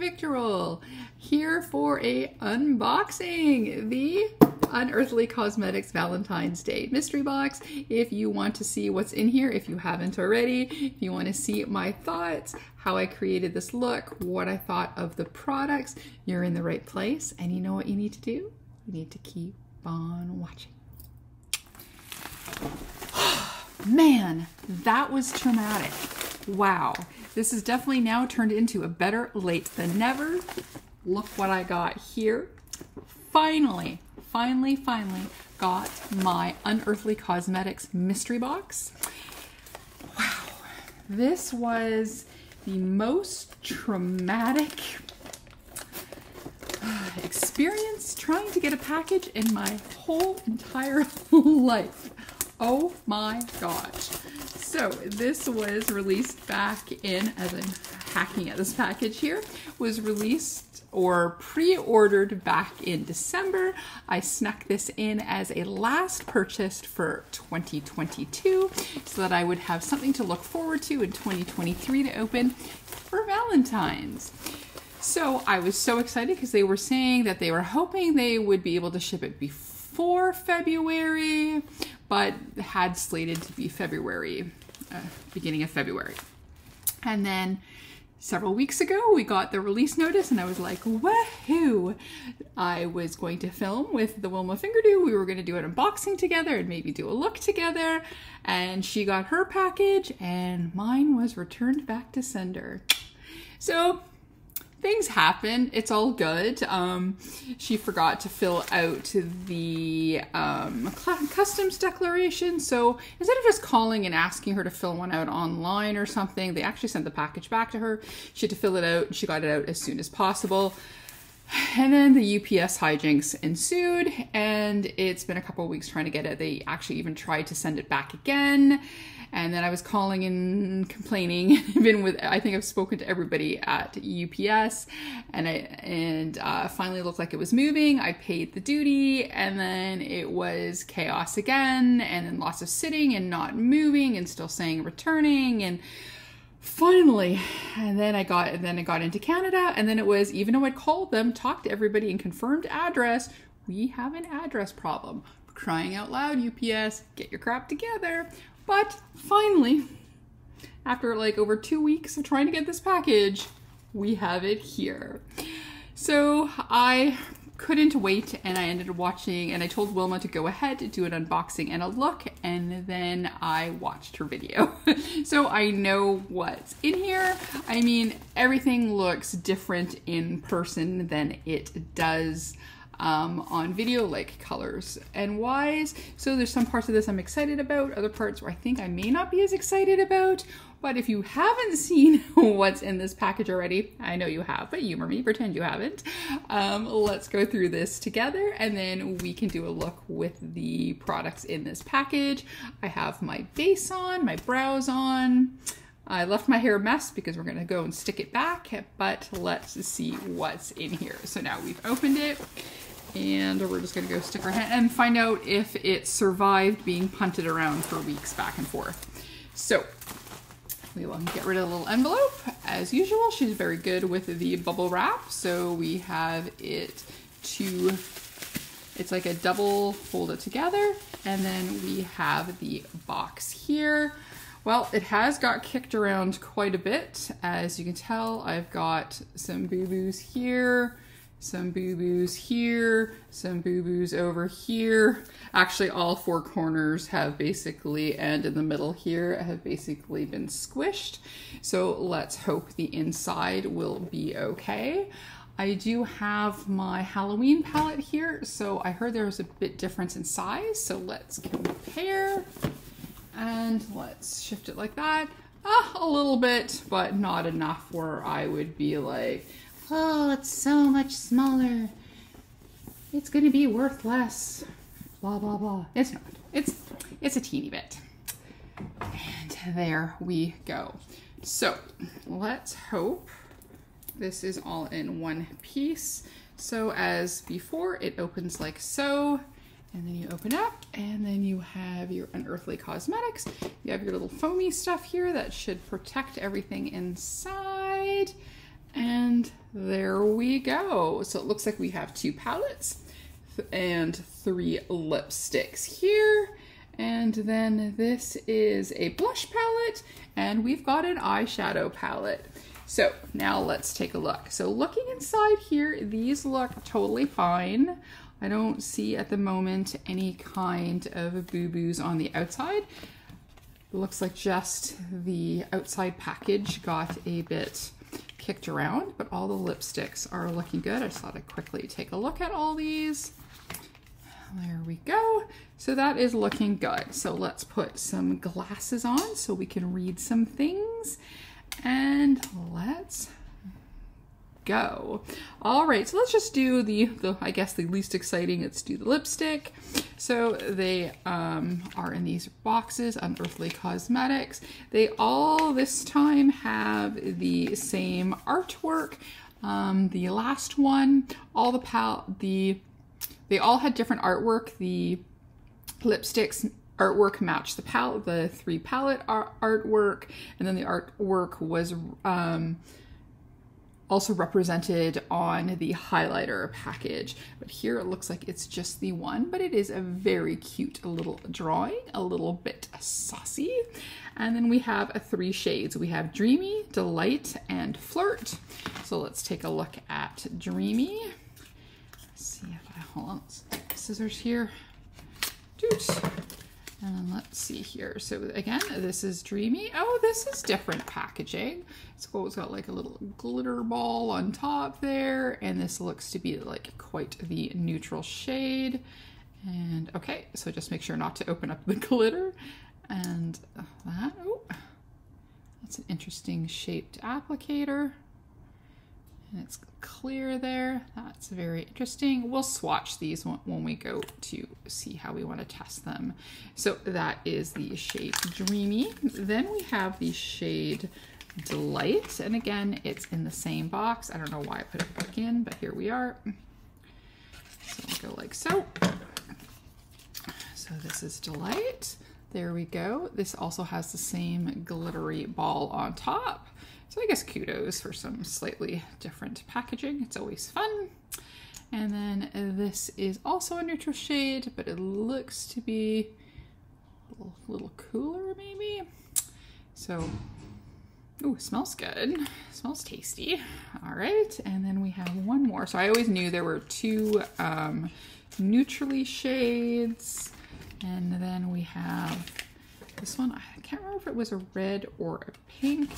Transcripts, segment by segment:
Victorol, here for a unboxing, the Unearthly Cosmetics Valentine's Day Mystery Box. If you want to see what's in here, if you haven't already, if you want to see my thoughts, how I created this look, what I thought of the products, you're in the right place. And you know what you need to do? You need to keep on watching. Man, that was traumatic. Wow. This is definitely now turned into a better late than never. Look what I got here. Finally got my Unearthly Cosmetics Mystery Box. Wow. This was the most traumatic experience trying to get a package in my whole entire life. Oh my gosh. So this was released back in, as I'm hacking at this package here, was released or pre-ordered back in December. I snuck this in as a last purchase for 2022 so that I would have something to look forward to in 2023 to open for Valentine's. So I was so excited because they were saying that they were hoping they would be able to ship it before February, but had slated to be February, beginning of February. And then several weeks ago, we got the release notice and I was like, woohoo! I was going to film with the Wilma Fingerdo. We were going to do an unboxing together and maybe do a look together. And she got her package and mine was returned back to sender. So things happen. It's all good. She forgot to fill out the customs declaration. So instead of just calling and asking her to fill one out online or something, they actually sent the package back to her. She had to fill it out. She got it out as soon as possible. And then the UPS hijinks ensued, and it's been a couple of weeks trying to get it. They actually even tried to send it back again. And then I was calling and complaining. I think I've spoken to everybody at UPS, and finally looked like it was moving. I paid the duty, and then it was chaos again, and then lots of sitting and not moving, and still saying returning, and finally, and then I got into Canada, and then it was, even though I'd called them, talked to everybody, and confirmed address, we have an address problem. For crying out loud, UPS, get your crap together. But finally, after like over 2 weeks of trying to get this package, we have it here. So I couldn't wait, and I ended up watching, and I told Wilma to go ahead to do an unboxing and a look, and then I watched her video. So I know what's in here. I mean, everything looks different in person than it does on video, like colors and wise. So there's some parts of this I'm excited about, other parts where I think I may not be as excited about. But if you haven't seen what's in this package already, I know you have, but humor me, pretend you haven't. Let's go through this together, and then we can do a look with the products in this package. I have my base on, my brows on. I left my hair a mess because we're gonna go and stick it back, but let's see what's in here. So now we've opened it, and we're just gonna go stick our hand and find out if it survived being punted around for weeks back and forth. So we will get rid of the little envelope. As usual, she's very good with the bubble wrap. So we have it it's like a double folded together, and then we have the box here. Well, it has got kicked around quite a bit. As you can tell, I've got some boo-boos here, some boo-boos here, some boo-boos over here. Actually, all four corners have basically, and in the middle here, have basically been squished. So let's hope the inside will be okay. I do have my Halloween palette here, so I heard there was a bit difference in size, so let's compare. And let's shift it like that. A little bit, but not enough where I would be like, oh, it's so much smaller. It's gonna be worth less. Blah, blah, blah. It's not. It's a teeny bit. And there we go. So let's hope this is all in one piece. So as before, it opens like so. And then you open up, and then you have your Unearthly Cosmetics. You have your little foamy stuff here that should protect everything inside. And there we go. So it looks like we have 2 palettes and 3 lipsticks here. And then this is a blush palette, and we've got an eyeshadow palette. So now let's take a look. So looking inside here, these look totally fine. I don't see at the moment any kind of boo-boos on the outside. It looks like just the outside package got a bit kicked around, but all the lipsticks are looking good. I just thought I'd quickly take a look at all these. There we go. So that is looking good. So let's put some glasses on so we can read some things, and let's go. All right, so let's just do the I guess the least exciting. Let's do the lipstick. So they are in these boxes, Unearthly Cosmetics. They all this time have the same artwork. The last one, all they all had different artwork. The lipsticks artwork matched the 3 palette artwork, and then the artwork was also represented on the highlighter package. But here it looks like it's just the one, but it is a very cute little drawing, a little bit saucy. And then we have 3 shades. We have Dreamy, Delight, and Flirt. So let's take a look at Dreamy. Let's see if hold on, scissors here. Doot. And let's see here. So again, this is Dreamy. Oh, this is different packaging. It's got like a little glitter ball on top there. And this looks to be like quite the neutral shade. And okay, so just make sure not to open up the glitter. And that, oh, that's an interesting shaped applicator. And it's clear there. That's very interesting. We'll swatch these when we go to see how we want to test them. So that is the shade Dreamy. Then we have the shade Delight. And again, it's in the same box. I don't know why I put it back in, but here we are. So we'll go like so. So this is Delight. There we go. This also has the same glittery ball on top. So I guess kudos for some slightly different packaging. It's always fun. And then this is also a neutral shade, but it looks to be a little cooler maybe. So, ooh, smells good. Smells tasty. All right, and then we have one more. So I always knew there were 2 neutrally shades. And then we have this one. I can't remember if it was a red or a pink.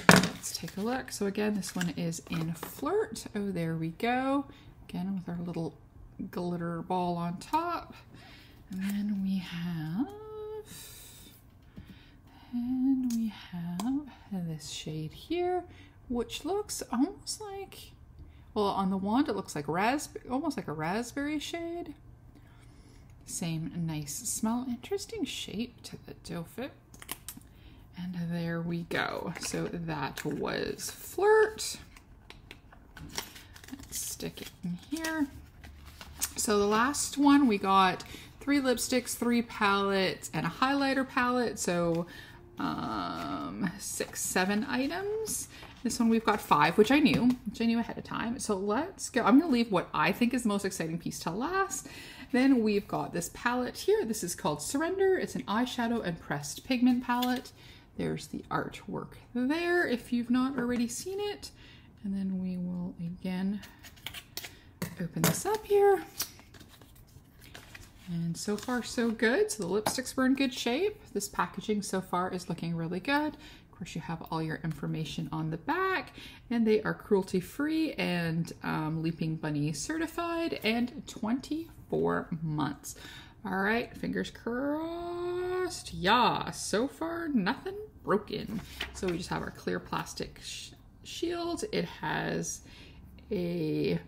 Let's take a look. So again, this one is in Flirt. Oh, there we go. Again, with our little glitter ball on top. And then we have this shade here, which looks almost like, well, on the wand, it looks like almost like a raspberry shade. Same nice smell. Interesting shape to the doe fit. And there we go. So that was Flirt. Let's stick it in here. So the last one, we got 3 lipsticks, 3 palettes, and a highlighter palette. So 6, 7 items. This one we've got 5, which I knew ahead of time. So let's go. I'm gonna leave what I think is the most exciting piece to last. Then we've got this palette here. This is called Surrender. It's an eyeshadow and pressed pigment palette. There's the artwork there if you've not already seen it. And then we will again open this up here. And so far so good. So the lipsticks were in good shape. This packaging so far is looking really good. Of course, you have all your information on the back, and they are cruelty-free and Leaping Bunny certified, and 24 months. All right, fingers crossed. Yeah, so far nothing broken. So we just have our clear plastic shield. It has a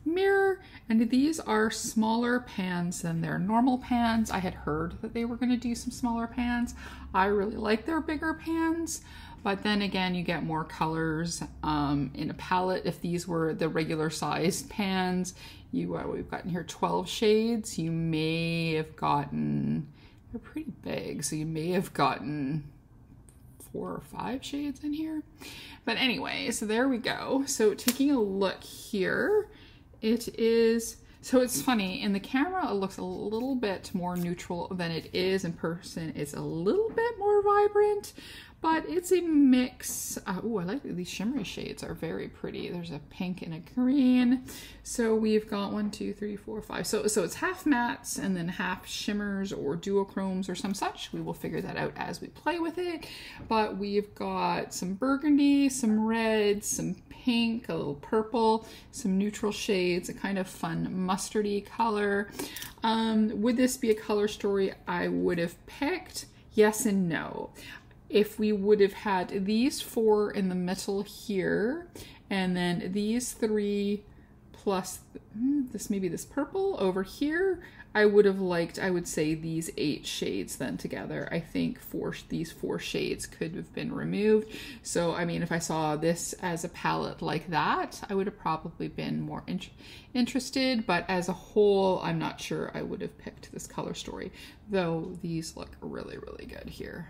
mirror, and these are smaller pans than their normal pans. I had heard that they were going to do some smaller pans. I really like their bigger pans, but then again, you get more colors in a palette. If these were the regular sized pans, we've gotten here 12 shades. You may have gotten, they're pretty big, so you may have gotten 4 or 5 shades in here. But anyway, so there we go. So taking a look here, it is, so it's funny, in the camera it looks a little bit more neutral than it is in person. It's a little bit more vibrant, but it's a mix. Oh, I like these shimmery shades are very pretty. There's a pink and a green. So we've got 1, 2, 3, 4, 5. So it's half mattes and then half shimmers or duochromes or some such. We will figure that out as we play with it. But we've got some burgundy, some reds, some pink, a little purple, some neutral shades, a kind of fun mustardy color. Would this be a color story I would have picked? Yes and no. If we would have had these 4 in the middle here, and then these 3 plus this purple over here, I would have liked, I would say, these 8 shades then together. I think these 4 shades could have been removed. So, I mean, if I saw this as a palette like that, I would have probably been more interested. But as a whole, I'm not sure I would have picked this color story, though these look really, really good here.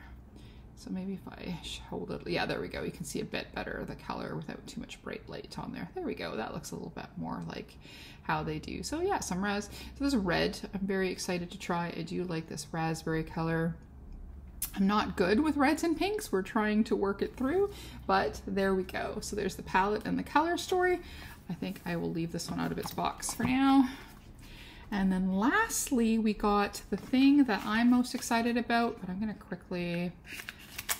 So maybe if I hold it, yeah, there we go. You can see a bit better the color without too much bright light on there. There we go. That looks a little bit more like how they do. So yeah, some so this red, I'm very excited to try. I do like this raspberry color. I'm not good with reds and pinks. We're trying to work it through, but there we go. So there's the palette and the color story. I think I will leave this one out of its box for now. And then lastly, we got the thing that I'm most excited about, but I'm gonna quickly,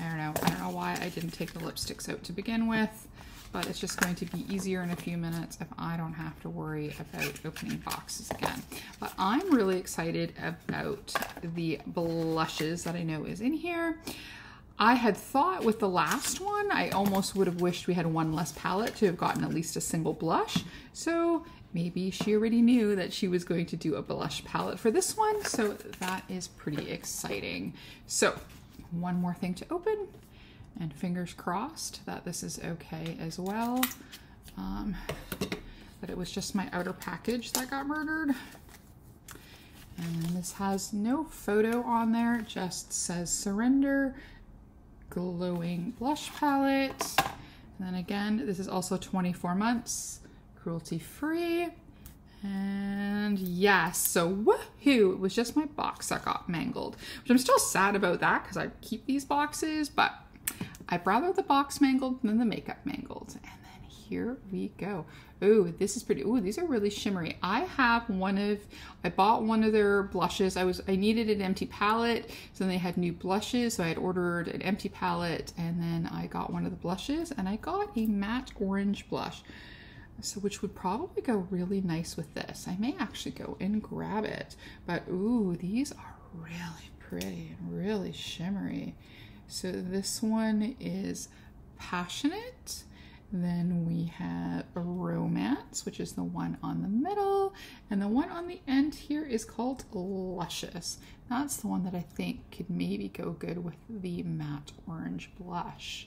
I don't know why I didn't take the lipsticks out to begin with, but it's just going to be easier in a few minutes if I don't have to worry about opening boxes again. But I'm really excited about the blushes that I know is in here. I had thought with the last one, I almost would have wished we had one less palette to have gotten at least a single blush. So maybe she already knew that she was going to do a blush palette for this one. So that is pretty exciting. So one more thing to open, and fingers crossed that this is okay as well. That it was just my outer package that got murdered. And this has no photo on there, it just says Surrender Glowing Blush Palette. And then again, this is also 24 months, cruelty free. And yes, so woohoo, it was just my box that got mangled, which I'm still sad about that because I keep these boxes, but I'd rather the box mangled than the makeup mangled. And then here we go. Oh, this is pretty. Oh, these are really shimmery. I bought one of their blushes. I needed an empty palette, so then they had new blushes, so I had ordered an empty palette, and then I got one of the blushes, and I got a matte orange blush. So which would probably go really nice with this. I may actually go and grab it. But ooh, these are really pretty and really shimmery. So this one is Passionate. Then we have Romance, which is the one on the middle. And the one on the end here is called Luscious. That's the one that I think could maybe go good with the matte orange blush.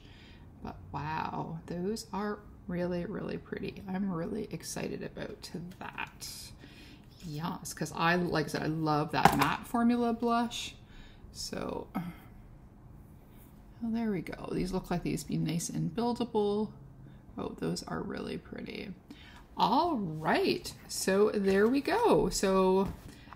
But wow, those are really, really pretty. I'm really excited about that. Yes, because like I said, I love that matte formula blush. So, oh, there we go. These look like these be nice and buildable. Oh, those are really pretty. All right, so there we go. So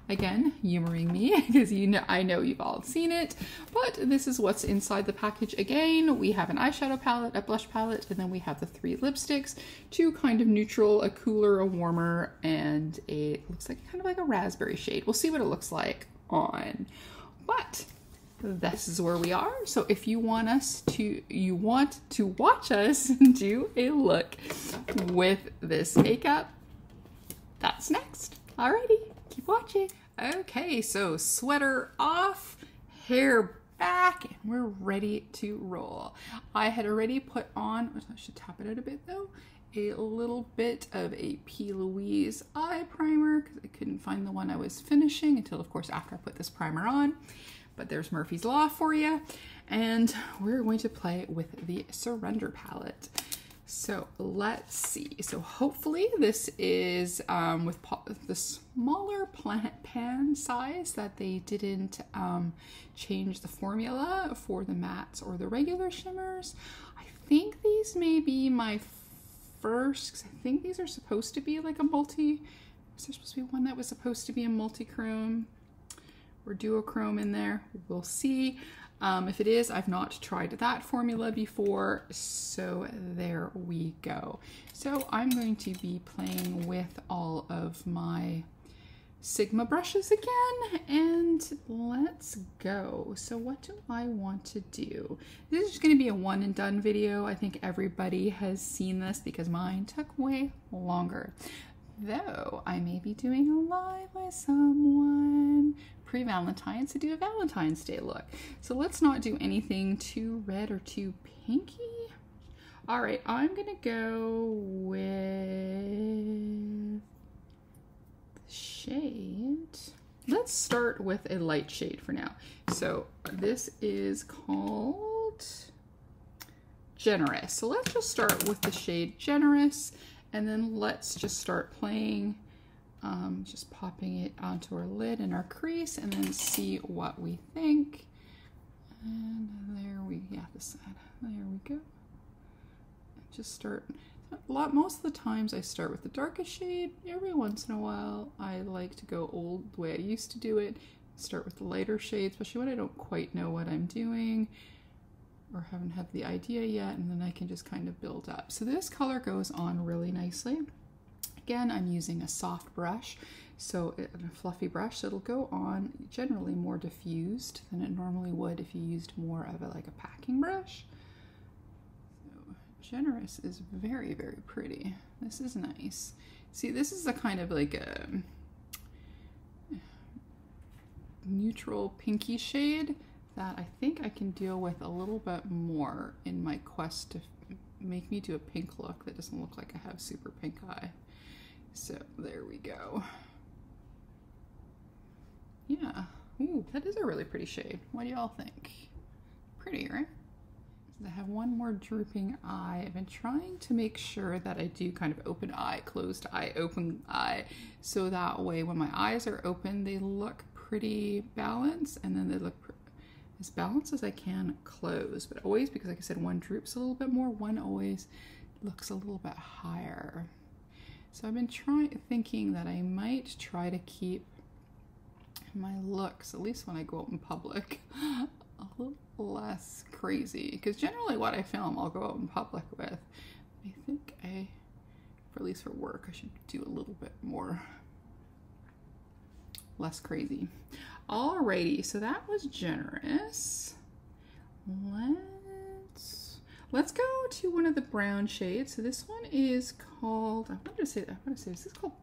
again, humoring me because I know you've all seen it, but this is what's inside the package. Again, we have an eyeshadow palette, a blush palette, and then we have the 3 lipsticks, 2 kind of neutral, a cooler, a warmer, and it looks like kind of like a raspberry shade. We'll see what it looks like on, but this is where we are. So if you want to watch us do a look with this makeup, that's next. Alrighty, keep watching. Okay, so sweater off, hair back, and we're ready to roll. I had already put on, I should tap it out a bit though, a little bit of a P. Louise eye primer because I couldn't find the one I was finishing until, of course, after I put this primer on. But there's Murphy's Law for you. And we're going to play with the Surrender palette. So let's see. So hopefully this is with the smaller pan size, that they didn't change the formula for the mattes or the regular shimmers. I think these may be my first, because I think these are supposed to be like a multi, was there supposed to be one that was supposed to be a multi-chrome or duochrome in there? We'll see. If it is, I've not tried that formula before, so there we go. So I'm going to be playing with all of my Sigma brushes again, and let's go. So what do I want to do? This is just going to be a one and done video. I think everybody has seen this because mine took way longer. Though I may be doing a live with someone pre-Valentine's to do a Valentine's Day look. So let's not do anything too red or too pinky. All right, I'm gonna go with the shade. Let's start with a light shade for now. So this is called Generous. So let's just start with the shade Generous, and then let's just start playing, just popping it onto our lid and our crease, and then see what we think. And there we, yeah, this side, there we go. Just start, most of the times I start with the darkest shade. Every once in a while, I like to go old the way I used to do it. Start with the lighter shade, especially when I don't quite know what I'm doing or haven't had the idea yet, and then I can just kind of build up. So this color goes on really nicely. Again, I'm using a soft brush, so a fluffy brush, so it'll go on generally more diffused than it normally would if you used more of like a packing brush. So Generous is very, very pretty. This is nice. See, this is a kind of like a neutral pinky shade that I think I can deal with a little bit more in my quest to make me do a pink look that doesn't look like I have super pink eye. So there we go. Yeah, ooh, that is a really pretty shade. What do y'all think? Pretty, right? I have one more drooping eye. I've been trying to make sure that I do kind of open eye, closed eye, open eye, so that way when my eyes are open, they look pretty balanced, and then they look as balanced as I can closed. But always, because like I said, one droops a little bit more, one always looks a little bit higher. So I've been thinking that I might try to keep my looks, at least when I go out in public, a little less crazy, because generally what I film I'll go out in public with. I think at least for work, I should do a little bit more less crazy. Alrighty, so that was Generous. Let's go to one of the brown shades. So this one is called, I want to say this is called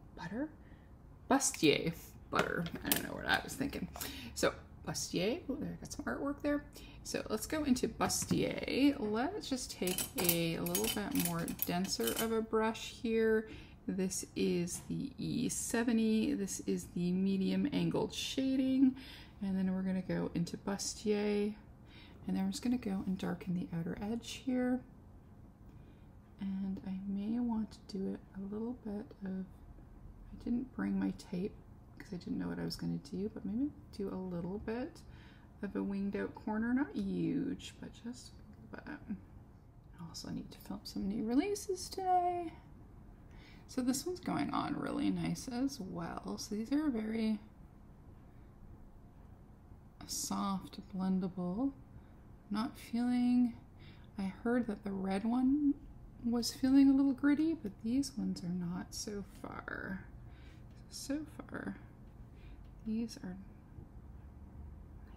Bustier Butter. I don't know what I was thinking. So Bustier, oh, there, I got some artwork there. So let's go into Bustier. Let's just take a little bit more denser of a brush here. This is the E70. This is the medium angled shading. And then we're gonna go into Bustier. And then we're just gonna go and darken the outer edge here. And I may want to do it a little bit of, I didn't bring my tape because I didn't know what I was gonna do, but maybe do a little bit of a winged out corner, not huge, but just a little bit. I also need to film some new releases today. So this one's going on really nice as well. So these are very soft, blendable. Not feeling, I heard that the red one was feeling a little gritty, but these ones are not so far. So far, these are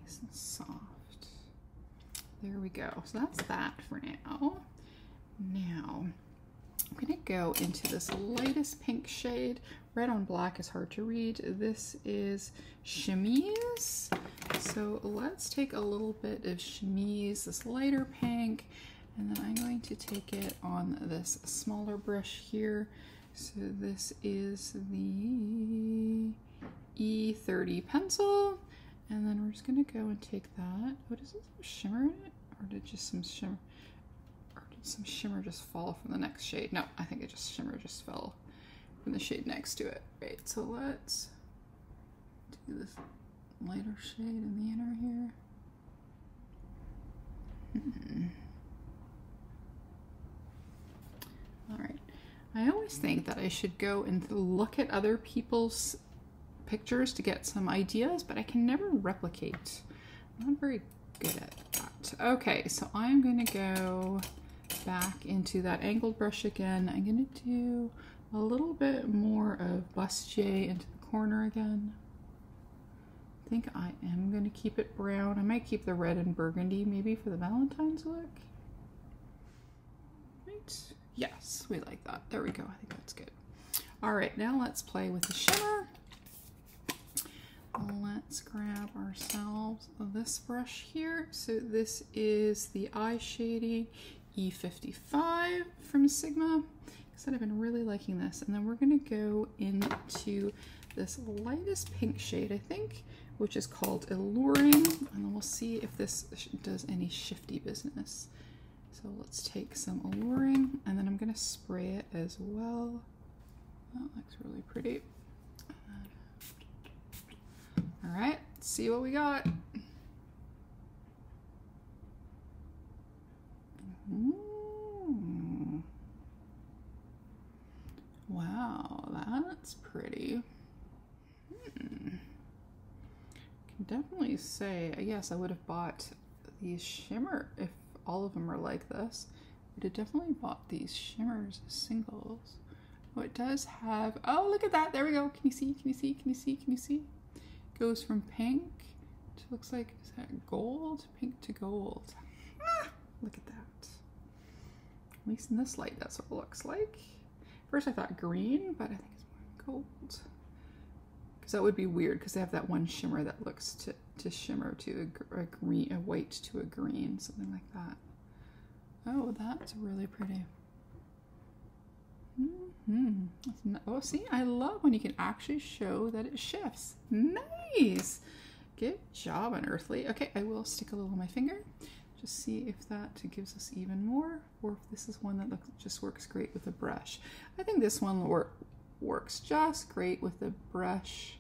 nice and soft. There we go. So that's that for now. Now, I'm gonna go into this lightest pink shade. Red on black is hard to read. This is Chemise. So let's take a little bit of Chemise, this lighter pink, and then I'm going to take it on this smaller brush here. So this is the E30 pencil, and then we're just gonna go and take that. What is this? Shimmer in it? Or did just some shimmer? Or did some shimmer just fall from the next shade? No, I think shimmer just fell from the shade next to it. Right, so let's do this lighter shade in the inner here. All right, I always think that I should go and look at other people's pictures to get some ideas, but I can never replicate. I'm not very good at that. Okay, so I'm gonna go back into that angled brush again. I'm gonna do a little bit more of bustier into the corner again. I think I am gonna keep it brown. I might keep the red and burgundy maybe for the Valentine's look. Right, yes, we like that. There we go, I think that's good. All right, now let's play with the shimmer. Let's grab ourselves this brush here. So this is the eye shading E55 from Sigma. I said I've been really liking this. And then we're gonna go into this lightest pink shade, I think, which is called Alluring. And then we'll see if this does any shifty business. So let's take some Alluring, and then I'm gonna spray it as well. That looks really pretty. All right, let's see what we got. Ooh. Wow, that's pretty. Can definitely say, yes, I would have bought these shimmer if all of them are like this. I would have definitely bought these shimmers as singles. Oh, it does have, oh, look at that. There we go. Can you see? Can you see? Can you see? Can you see? Goes from pink to, looks like, is that gold? Pink to gold. Ah, look at that. At least in this light, that's what it looks like. First I thought green, but I think it's more gold. Because that would be weird, because they have that one shimmer that looks to shimmer to a green, a white to a green, something like that. Oh, that's really pretty. Oh, see, I love when you can actually show that it shifts. Nice. Good job, Unearthly. Okay, I will stick a little on my finger. Just see if that gives us even more, or if this is one that just works great with a brush. I think this one works just great with a brush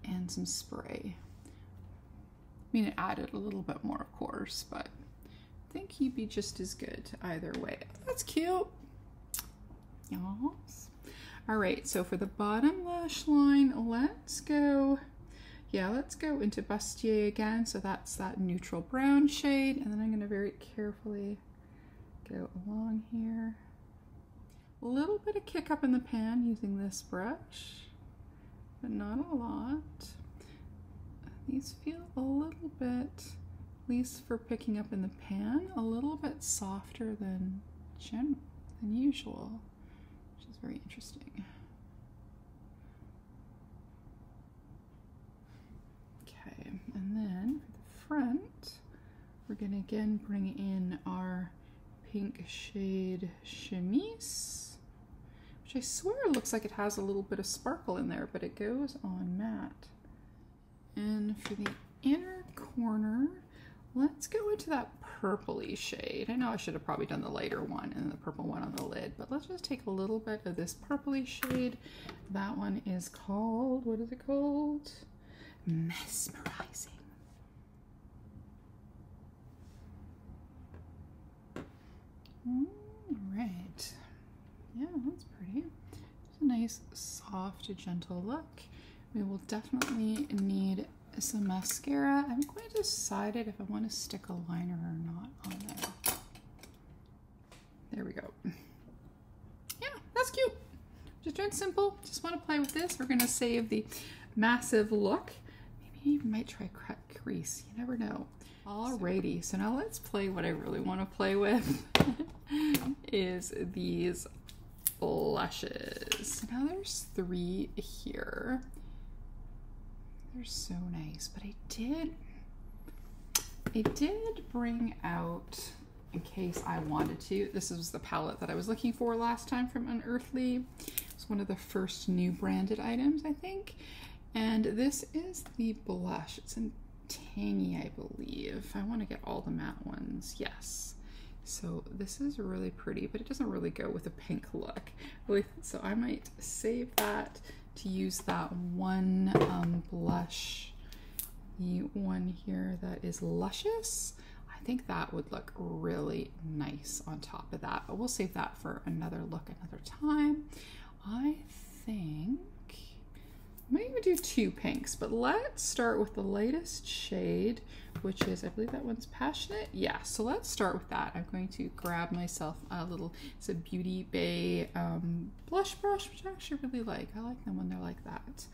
and some spray. I mean, it added a little bit more, of course, but I think he'd be just as good either way. That's cute. Yes. All right, so for the bottom lash line, let's go into bustier again. So that's that neutral brown shade, and then I'm gonna very carefully go along here. A little bit of kick up in the pan using this brush, but not a lot. These feel a little bit, at least for picking up in the pan, a little bit softer than usual. Very interesting. Okay, and then for the front, we're gonna again bring in our pink shade chemise, which I swear looks like it has a little bit of sparkle in there, but it goes on matte. And for the inner corner, let's go into that purpley shade. I know I should have probably done the lighter one and the purple one on the lid, but let's just take a little bit of this purpley shade. That one is called, what is it called? Mesmerizing. All right. Yeah, that's pretty. It's a nice, soft, gentle look. We will definitely need some mascara. I'm going to decide if I want to stick a liner or not on there. There we go. Yeah, that's cute. Just doing simple. Just want to play with this. We're going to save the massive look. Maybe you might try cut crease. You never know. Alrighty, so now let's play what I really want to play with is these blushes. Now there's 3 here. They're so nice, but I did bring out, in case I wanted to, this was the palette that I was looking for last time from Unearthly. It's one of the first new branded items, I think. And this is the blush. It's in Tangy, I believe. I want to get all the matte ones. Yes. So this is really pretty, but it doesn't really go with a pink look. So I might save that to use that one blush, the one here that is Luscious. I think that would look really nice on top of that, but we'll save that for another look another time. I think I might even do 2 pinks, but let's start with the lightest shade, which is, I believe that one's Passionate. Yeah, so let's start with that. I'm going to grab myself a little, it's a Beauty Bay blush brush, which I actually really like. I like them when they're like that.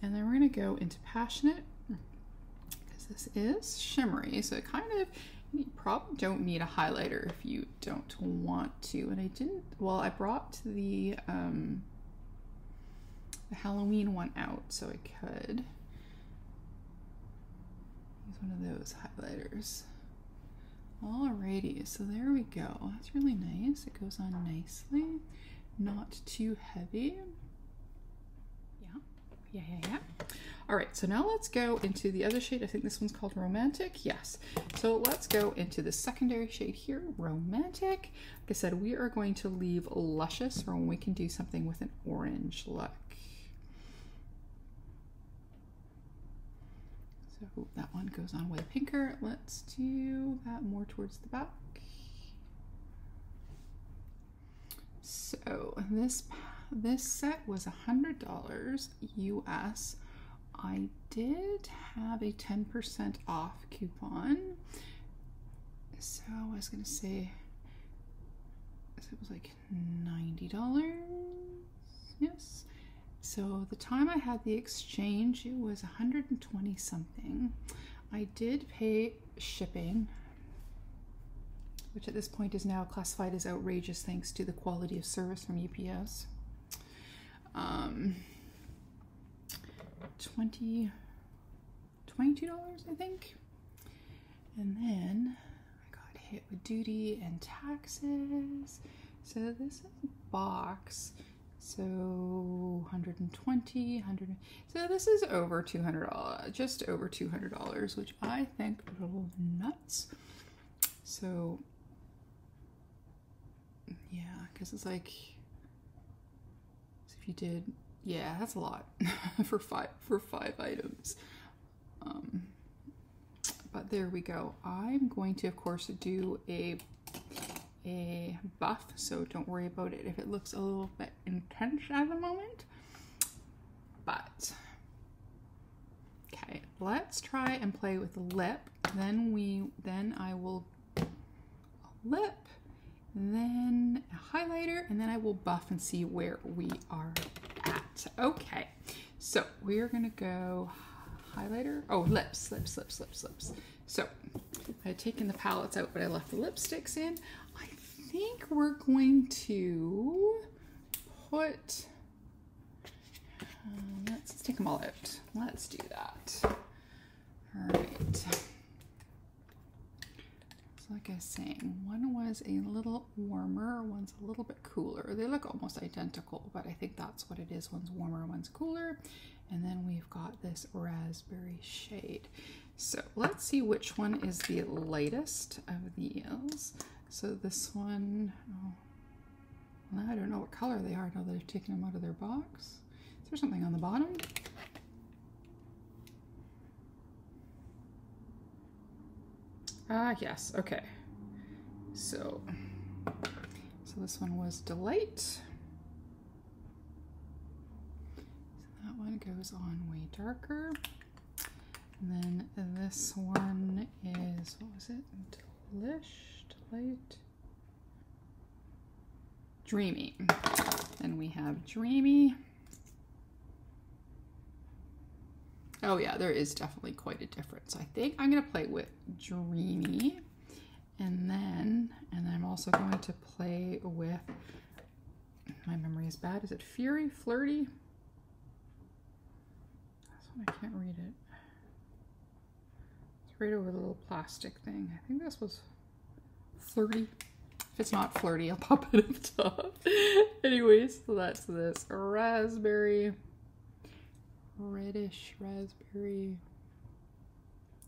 And then we're gonna go into Passionate, because this is shimmery, so it kind of, you probably don't need a highlighter if you don't want to. And I didn't, well, I brought the Halloween one out, so I could use one of those highlighters. Alrighty, so there we go. That's really nice. It goes on nicely, not too heavy. Yeah. All right, so now let's go into the other shade. I think this one's called Romantic. Yes. So let's go into the secondary shade here, Romantic. Like I said, we are going to leave Luscious for when we can do something with an orange look. So that one goes on way pinker. Let's do that more towards the back. So this set was $100 US. I did have a 10% off coupon. So I was gonna say, it was like $90. Yes. So the time I had the exchange, it was 120 something. I did pay shipping, which at this point is now classified as outrageous thanks to the quality of service from UPS. $22, I think. And then I got hit with duty and taxes. So this is a box. So 120, 100. So this is over $200, just over $200, which I think is a little nuts. So yeah, because it's like, so if you did, yeah, that's a lot for five items. But there we go. I'm going to, of course, do a buff, so don't worry about it if it looks a little bit intense at the moment. But okay, let's try and play with the lip. Then I will lip, then a highlighter, and then I will buff and see where we are at. Okay, so we're gonna go highlighter. Oh, lips. So I had taken the palettes out, but I left the lipsticks in. I think we're going to put, let's take them all out. Let's do that. All right. So like I was saying, one was a little warmer, one's a little bit cooler. They look almost identical, but I think that's what it is. One's warmer, one's cooler. And then we've got this raspberry shade. So let's see which one is the lightest of these. So this one, oh, well, I don't know what color they are now that I've taken them out of their box. Is there something on the bottom? Ah, yes, okay. So this one was Delight. So that one goes on way darker. And then this one is, what was it? Delight? Dreamy. Then we have Dreamy. Oh yeah, there is definitely quite a difference. I think I'm gonna play with Dreamy, and then I'm also going to play with, my memory is bad, is it Fury? Flirty? That's one, I can't read it. It's right over the little plastic thing. I think this was Flirty. If it's not Flirty, I'll pop it up top. Anyways, so that's this raspberry. Reddish raspberry.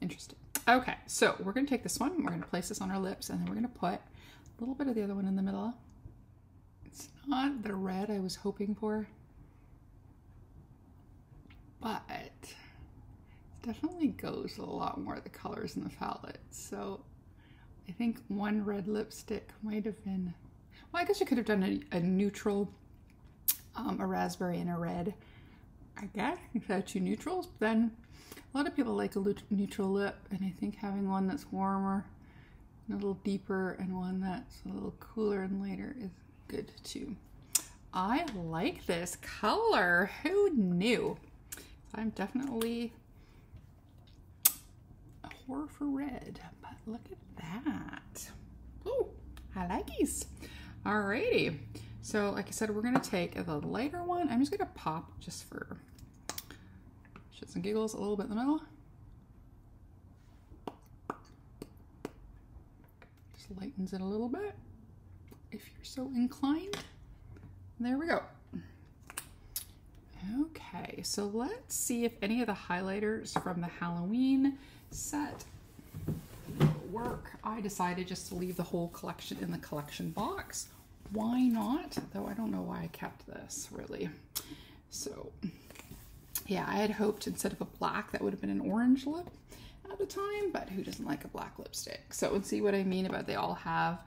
Interesting. Okay, so we're going to take this one, we're going to place this on our lips, and then we're going to put A little bit of the other one in the middle. It's not the red I was hoping for, but it definitely goes a lot more of the colors in the palette. So I think one red lipstick might have been, well, I guess you could have done a neutral, a raspberry and a red. I guess if you had two neutrals, but then a lot of people like a neutral lip, and I think having one that's warmer and a little deeper and one that's a little cooler and lighter is good too. I like this color. Who knew? I'm definitely a whore for red, but look at that. Oh, I like these. Alrighty. So like I said, we're gonna take the lighter one. I'm just gonna pop just for shits and giggles a little bit in the middle. Just lightens it a little bit if you're so inclined. There we go. Okay, so let's see if any of the highlighters from the Halloween set will work. I decided just to leave the whole collection in the collection box. Why not? Though I don't know why I kept this, really. So, yeah, I had hoped instead of a black, that would have been an orange lip at the time, but who doesn't like a black lipstick? So, see what I mean about they all have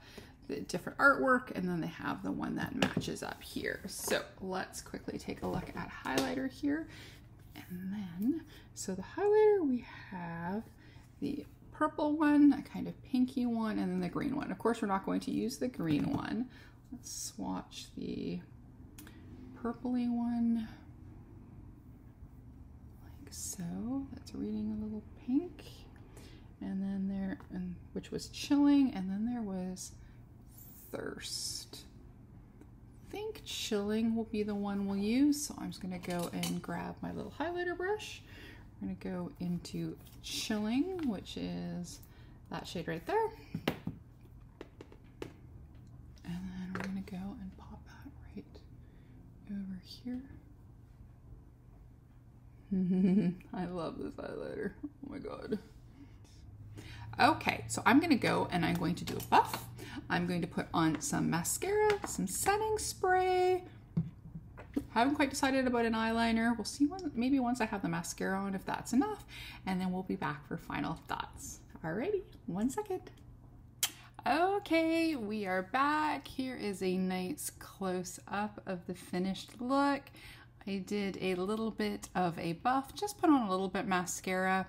the different artwork, and then they have the one that matches up here. So let's quickly take a look at highlighter here. And then, so the highlighter, we have the purple one, a kind of pinky one, and then the green one. Of course, we're not going to use the green one. Let's swatch the purpley one like so. That's reading a little pink. And then there, which was chilling, and then there was thirst. I think chilling will be the one we'll use, so I'm just going to go and grab my little highlighter brush. We're going to go into chilling, which is that shade right there, and then we're going to go and pop that right over here. I love this highlighter. Oh my god. Okay, so I'm going to go and I'm going to do a buff. I'm going to put on some mascara, some setting spray. Haven't quite decided about an eyeliner. We'll see maybe once I have the mascara on if that's enough, and then we'll be back for final thoughts. Alrighty, 1 second. Okay, we are back. Here is a nice close-up of the finished look. I did a little bit of a buff, just put on a little bit mascara.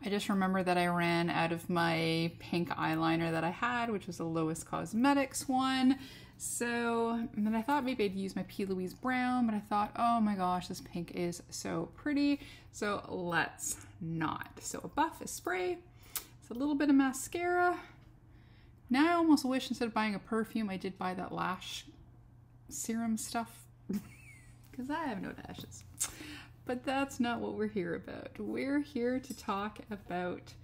I just remember that I ran out of my pink eyeliner that I had, which was the Lowest Cosmetics one. So, and then I thought maybe I'd use my P. Louise Brown, but I thought, oh my gosh, this pink is so pretty. So let's not. So a buff, a spray, it's a little bit of mascara. Now I almost wish instead of buying a perfume, I did buy that lash serum stuff because I have no lashes. But that's not what we're here about. We're here to talk about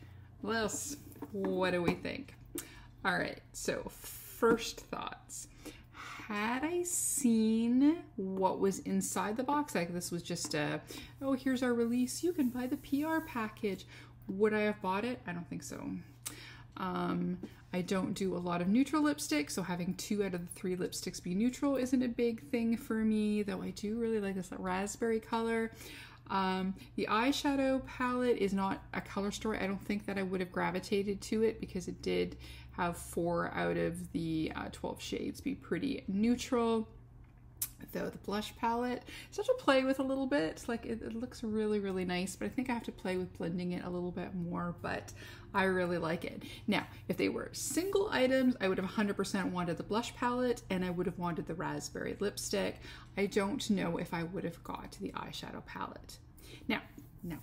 this. What do we think? All right, so first thoughts. Had I seen what was inside the box, like this was just a, oh, here's our release, you can buy the PR package, would I have bought it? I don't think so. I don't do a lot of neutral lipstick, so having 2 out of the 3 lipsticks be neutral isn't a big thing for me, though I do really like this raspberry color. The eyeshadow palette is not a color story. I don't think that I would have gravitated to it because it did have 4 out of the 12 shades be pretty neutral. Though the blush palette, so I have to play with a little bit. Like it looks really, really nice, but I think I have to play with blending it a little bit more, but I really like it. Now, if they were single items, I would have 100% wanted the blush palette and I would have wanted the raspberry lipstick. I don't know if I would have got the eyeshadow palette. Now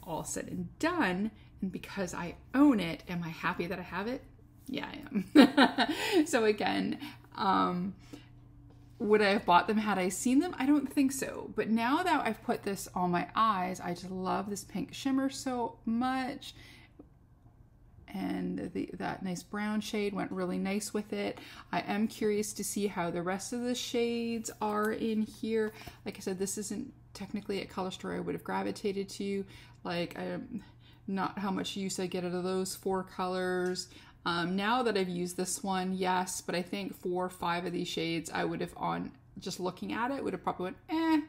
all said and done, and because I own it, am I happy that I have it? Yeah, I am. So again, would I have bought them had I seen them? I don't think so. But now that I've put this on my eyes, I just love this pink shimmer so much. And that nice brown shade went really nice with it. I am curious to see how the rest of the shades are in here. Like I said, this isn't technically a color story I would have gravitated to. Like, not how much use I get out of those 4 colors. Now that I've used this one, yes, but I think 4 or 5 of these shades I would have, on just looking at it, would have probably went eh,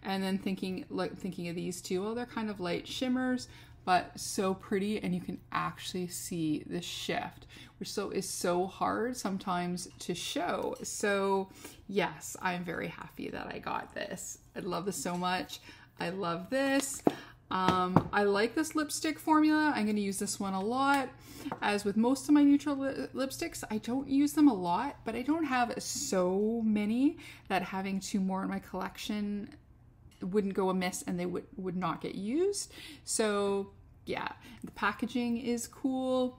and then thinking of these two, well, they're kind of light shimmers, but so pretty, and you can actually see the shift, which is so hard sometimes to show. So yes, I'm very happy that I got this. I love this so much. I love this. I like this lipstick formula. I'm going to use this one a lot. As with most of my neutral lipsticks, I don't use them a lot, but I don't have so many that having 2 more in my collection wouldn't go amiss, and they would not get used. So yeah, the packaging is cool.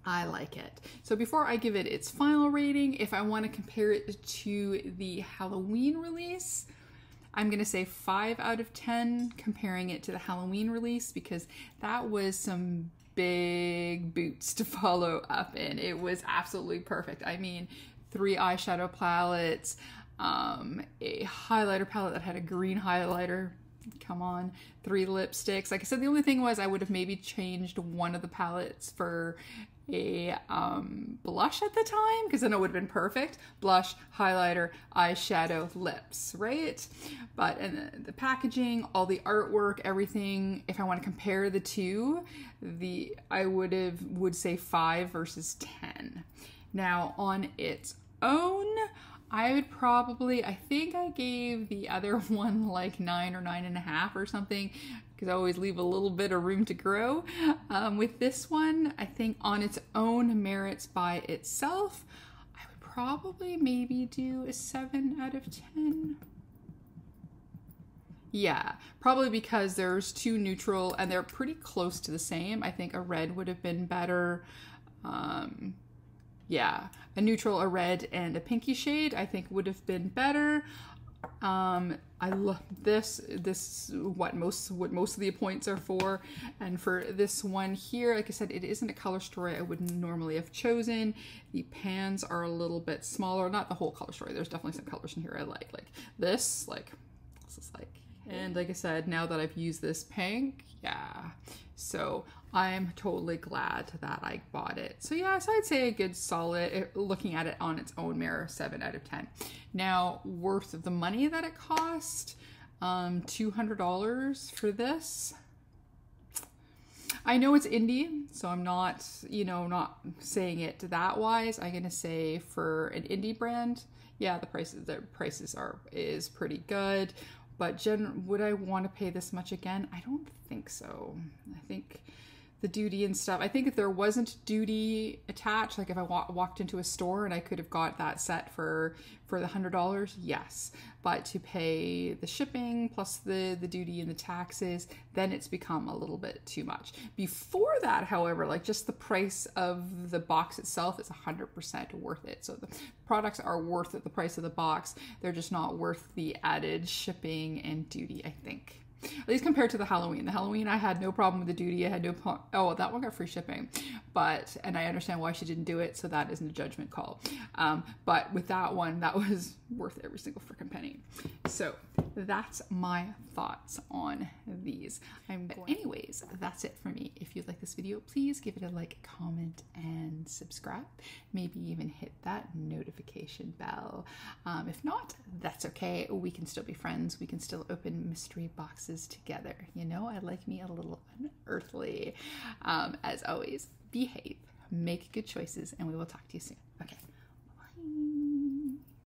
I like it. So before I give it its final rating, if I want to compare it to the Halloween release, I'm going to say 5 out of 10 comparing it to the Halloween release, because that was some big boots to follow up in. It was absolutely perfect. I mean, 3 eyeshadow palettes, a highlighter palette that had a green highlighter. Come on, 3 lipsticks. Like I said, the only thing was I would have maybe changed one of the palettes for a blush at the time, because then it would have been perfect. Blush, highlighter, eyeshadow, lips, right? But and the packaging, all the artwork, everything, if I want to compare the two, I would say 5 versus 10. Now on its own, I would probably, I think I gave the other one like 9 or 9.5 or something, because I always leave a little bit of room to grow. With this one, I think on its own merits by itself, I would probably maybe do a 7 out of 10. Yeah, probably because there's 2 neutral and they're pretty close to the same. I think a red would have been better. Yeah, a neutral, a red, and a pinky shade I think would have been better. I love this. This what most of the points are for. And for this one here, like I said, it isn't a color story I would normally have chosen. The pans are a little bit smaller. Not the whole color story. There's definitely some colors in here I like. Like this is like. And like I said, now that I've used this pink, yeah. So I'm totally glad that I bought it. So yeah, so I'd say a good solid, looking at it on its own merit, 7 out of 10. Now, worth of the money that it cost, $200 for this. I know it's indie, so I'm not, not saying it that wise. I'm gonna say for an indie brand, yeah, the prices is pretty good. But would I want to pay this much again? I don't think so. I think the duty and stuff, I think if there wasn't duty attached, like if I walked into a store and I could have got that set for the $100, yes. But to pay the shipping plus the duty and the taxes, then it's become a little bit too much. Before that, however, like just the price of the box itself is 100% worth it. So the products are worth the price of the box. They're just not worth the added shipping and duty, I think. At least compared to the Halloween. The Halloween, I had no problem with the duty. I had no oh, that one got free shipping. And I understand why she didn't do it, so that isn't a judgment call. But with that one, that was worth every single freaking penny. So that's my thoughts on these. Anyways, that's it for me. If you like this video, please give it a like, comment, and subscribe. Maybe even hit that notification bell. If not, that's okay. We can still be friends. We can still open mystery boxes together. I like me a little unearthly. As always, behave, make good choices, and we will talk to you soon. Okay.